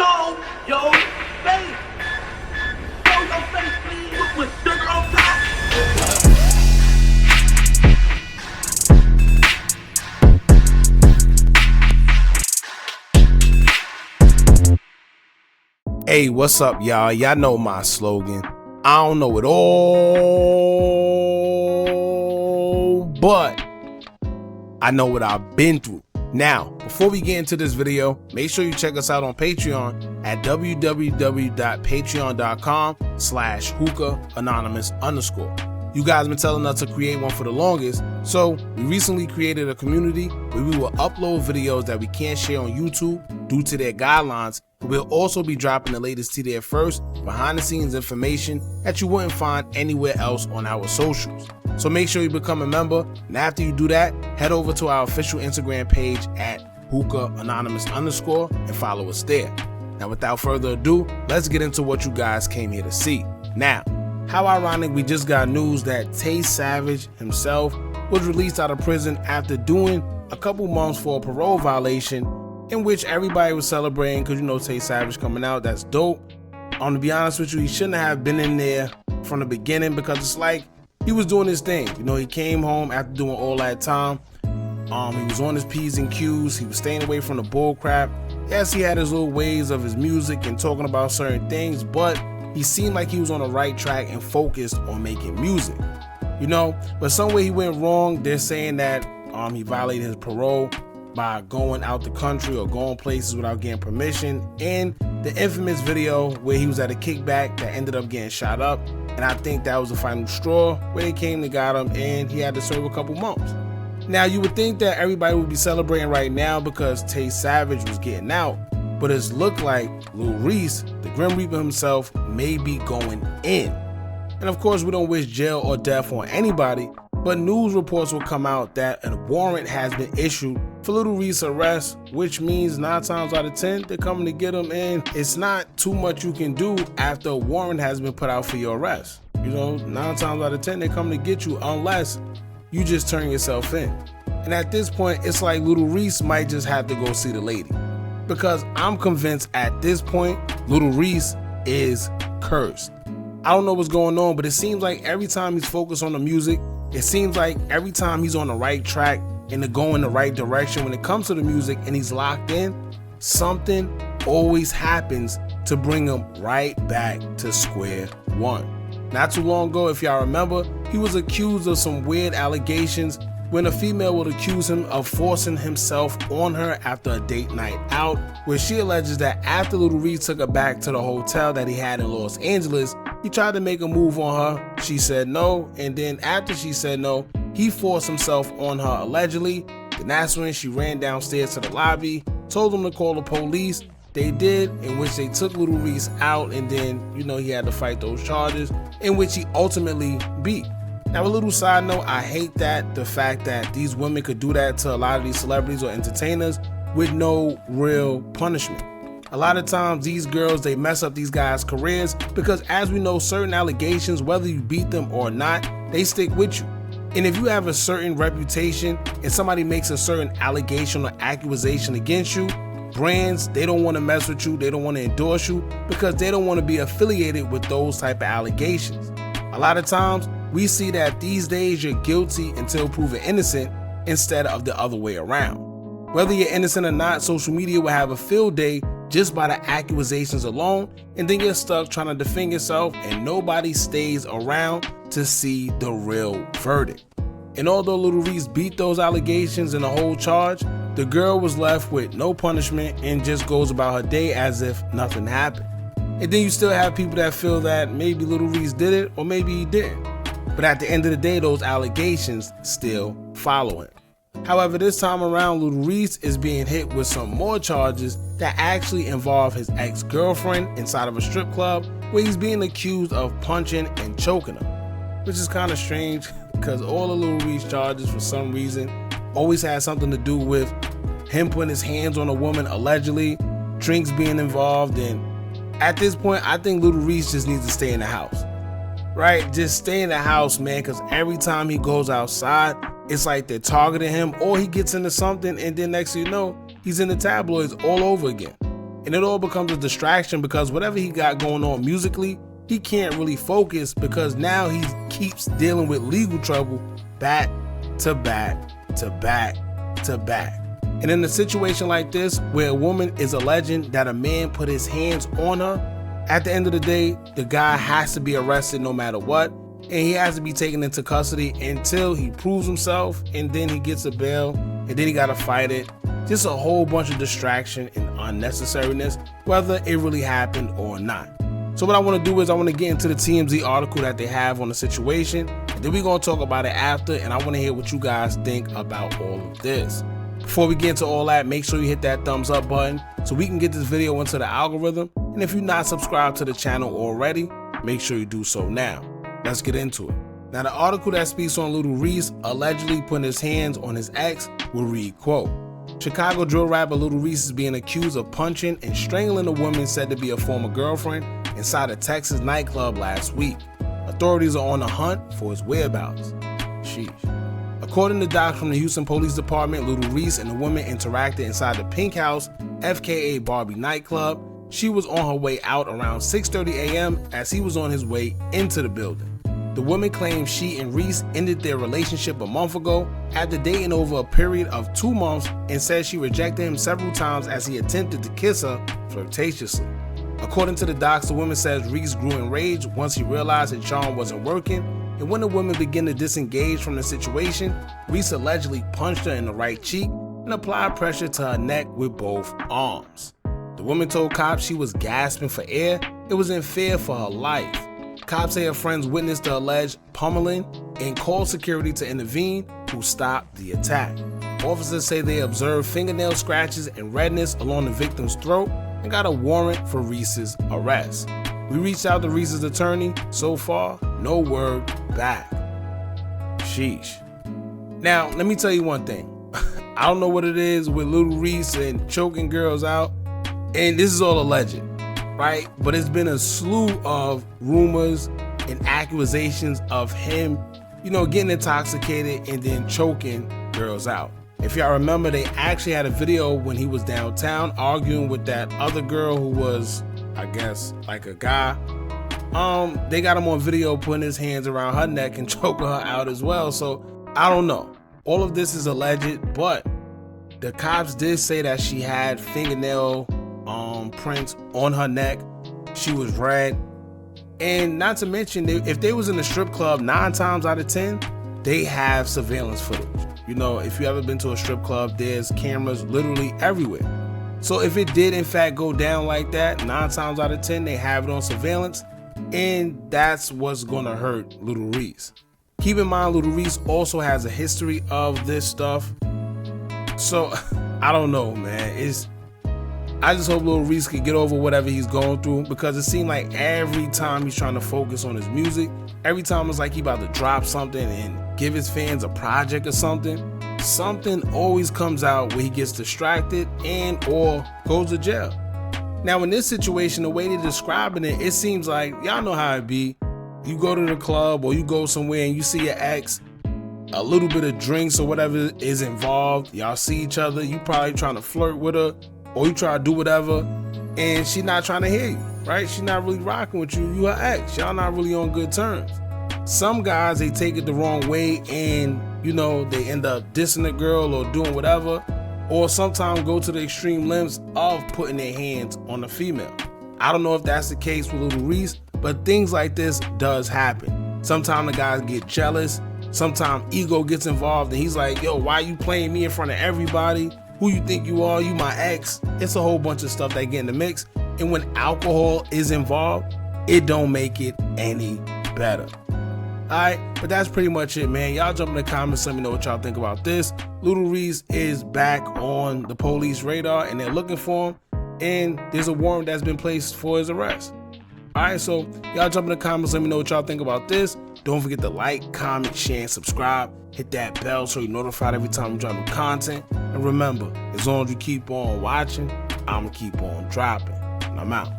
show your face. Show your face, please, with sugar on top. Hey, what's up, y'all? Y'all know my slogan. I don't know it all, but I know what I've been through. Now, before we get into this video, make sure you check us out on Patreon at www.patreon.com/Hookah Anonymous _. You guys been telling us to create one for the longest, so we recently created a community where we will upload videos that we can't share on YouTube due to their guidelines. We'll also be dropping the latest to there first, behind the scenes information that you wouldn't find anywhere else on our socials. So make sure you become a member, and after you do that, head over to our official Instagram page at Hookah Anonymous _ and follow us there. Now without further ado, let's get into what you guys came here to see. Now, how ironic we just got news that Tay Savage himself was released out of prison after doing a couple months for a parole violation, in which everybody was celebrating because, you know, Tay Savage coming out, that's dope. To be honest with you, he shouldn't have been in there from the beginning, because it's like he was doing his thing. You know, he came home after doing all that time. He was on his P's and Q's. He was staying away from the bull crap. Yes, he had his little ways of his music and talking about certain things, but he seemed like he was on the right track and focused on making music. You know, but some way he went wrong. They're saying that he violated his parole by going out the country or going places without getting permission, in the infamous video where he was at a kickback that ended up getting shot up. And I think that was the final straw where they came to got him, and he had to serve a couple months. Now, you would think that everybody would be celebrating right now because Tay Savage was getting out, but it's looked like Lil Reese, the Grim Reaper himself, may be going in. And of course, we don't wish jail or death on anybody, but news reports will come out that a warrant has been issued for Lil Reese's arrest, which means 9 times out of 10, they're coming to get him, and it's not too much you can do after a warrant has been put out for your arrest. You know, 9 times out of 10, they're coming to get you unless you just turn yourself in. And at this point, it's like Lil Reese might just have to go see the lady, because I'm convinced at this point, Lil Reese is cursed. I don't know what's going on, but it seems like every time he's focused on the music, it seems like every time he's on the right track and to go in the right direction when it comes to the music and he's locked in, something always happens to bring him right back to square one. Not too long ago, if y'all remember, he was accused of some weird allegations when a female would accuse him of forcing himself on her after a date night out, where she alleges that after Lil Reese took her back to the hotel that he had in Los Angeles, he tried to make a move on her. She said no, and then after she said no, he forced himself on her allegedly. Then that's when she ran downstairs to the lobby, told him to call the police. They did, in which they took Lil Reese out, and then, you know, he had to fight those charges, in which he ultimately beat. Now, a little side note, I hate that the fact that these women could do that to a lot of these celebrities or entertainers with no real punishment. A lot of times these girls, they mess up these guys' careers because, as we know, certain allegations, whether you beat them or not, they stick with you. And if you have a certain reputation and somebody makes a certain allegation or accusation against you, brands, they don't want to mess with you, they don't want to endorse you because they don't want to be affiliated with those type of allegations. A lot of times we see that these days you're guilty until proven innocent instead of the other way around. Whether you're innocent or not, social media will have a field day just by the accusations alone, and then you're stuck trying to defend yourself and nobody stays around to see the real verdict. And although Lil Reese beat those allegations and the whole charge, the girl was left with no punishment and just goes about her day as if nothing happened. And then you still have people that feel that maybe Lil Reese did it or maybe he didn't. But at the end of the day, those allegations still follow him. However, this time around, Lil Reese is being hit with some more charges that actually involve his ex-girlfriend inside of a strip club, where he's being accused of punching and choking her. Which is kind of strange because all the Lil Reese charges, for some reason, always had something to do with him putting his hands on a woman allegedly, drinks being involved, and at this point, I think Lil Reese just needs to stay in the house. Right? Just stay in the house, man, because every time he goes outside, it's like they're targeting him, or he gets into something and then next thing you know, he's in the tabloids all over again. And it all becomes a distraction because whatever he got going on musically, he can't really focus because now he keeps dealing with legal trouble back to back to back to back. And in a situation like this, where a woman is alleging that a man put his hands on her, at the end of the day, the guy has to be arrested no matter what, and he has to be taken into custody until he proves himself, and then he gets a bail, and then he gotta fight it. Just a whole bunch of distraction and unnecessariness, whether it really happened or not. So what I want to do is I want to get into the TMZ article that they have on the situation, and then we're going to talk about it after, and I want to hear what you guys think about all of this. Before we get into all that, make sure you hit that thumbs up button so we can get this video into the algorithm, and if you're not subscribed to the channel already, make sure you do so now. Let's get into it. Now the article that speaks on Lil Reese allegedly putting his hands on his ex will read, quote, Chicago drill rapper Lil Reese is being accused of punching and strangling a woman said to be a former girlfriend inside a Texas nightclub last week. Authorities are on the hunt for his whereabouts. Sheesh. According to docs from the Houston Police Department, Lil Reese and the woman interacted inside the Pink House, FKA Barbie nightclub. She was on her way out around 6:30 a.m. as he was on his way into the building. The woman claimed she and Reese ended their relationship a month ago after dating over a period of 2 months and said she rejected him several times as he attempted to kiss her flirtatiously. According to the docs, the woman says Reese grew enraged once he realized his charm wasn't working, and when the woman began to disengage from the situation, Reese allegedly punched her in the right cheek and applied pressure to her neck with both arms. The woman told cops she was gasping for air and was in fear for her life. Cops say her friends witnessed the alleged pummeling and called security to intervene, who stopped the attack. Officers say they observed fingernail scratches and redness along the victim's throat and got a warrant for Reese's arrest. We reached out to Reese's attorney. So far, no word back. Sheesh. Now, let me tell you one thing. I don't know what it is with Lil Reese and choking girls out, and this is all alleged, right? But it's been a slew of rumors and accusations of him, getting intoxicated and then choking girls out. If y'all remember, they actually had a video when he was downtown arguing with that other girl who was, I guess, like a guy. They got him on video putting his hands around her neck and choking her out as well. So I don't know. All of this is alleged, but the cops did say that she had fingernail prints on her neck. She was red. And not to mention, if they was in a strip club, 9 times out of 10, they have surveillance footage. If you ever been to a strip club, there's cameras literally everywhere. So if it did in fact go down like that, 9 times out of 10, they have it on surveillance, and that's what's gonna hurt Lil Reese. Keep in mind, Lil Reese also has a history of this stuff. So I don't know, man. I just hope Lil Reese can get over whatever he's going through, because it seemed like every time he's trying to focus on his music, every time it's like he about to drop something and give his fans a project or something always comes out where he gets distracted and or goes to jail. Now in this situation, the way they're describing it, it seems like, y'all know how it be. You go to the club or you go somewhere and you see your ex, a little bit of drinks or whatever is involved. Y'all see each other, you probably trying to flirt with her, or you try to do whatever, and she not trying to hear you, right? She not really rocking with you. You her ex. Y'all not really on good terms. Some guys, they take it the wrong way and, they end up dissing the girl or doing whatever, or sometimes go to the extreme lengths of putting their hands on the female. I don't know if that's the case with Lil Reese, but things like this does happen. Sometimes the guys get jealous. Sometimes ego gets involved and he's like, yo, why you playing me in front of everybody? Who you think you are? You my ex. It's a whole bunch of stuff that get in the mix. And when alcohol is involved, it don't make it any better. Alright, but that's pretty much it, man. Y'all jump in the comments, let me know what y'all think about this. Lil Reese is back on the police radar and they're looking for him. And there's a warrant that's been placed for his arrest. Alright, so y'all jump in the comments, let me know what y'all think about this. Don't forget to like, comment, share, and subscribe. Hit that bell so you're notified every time we drop new content. And remember, as long as you keep on watching, I'ma keep on dropping. And I'm out.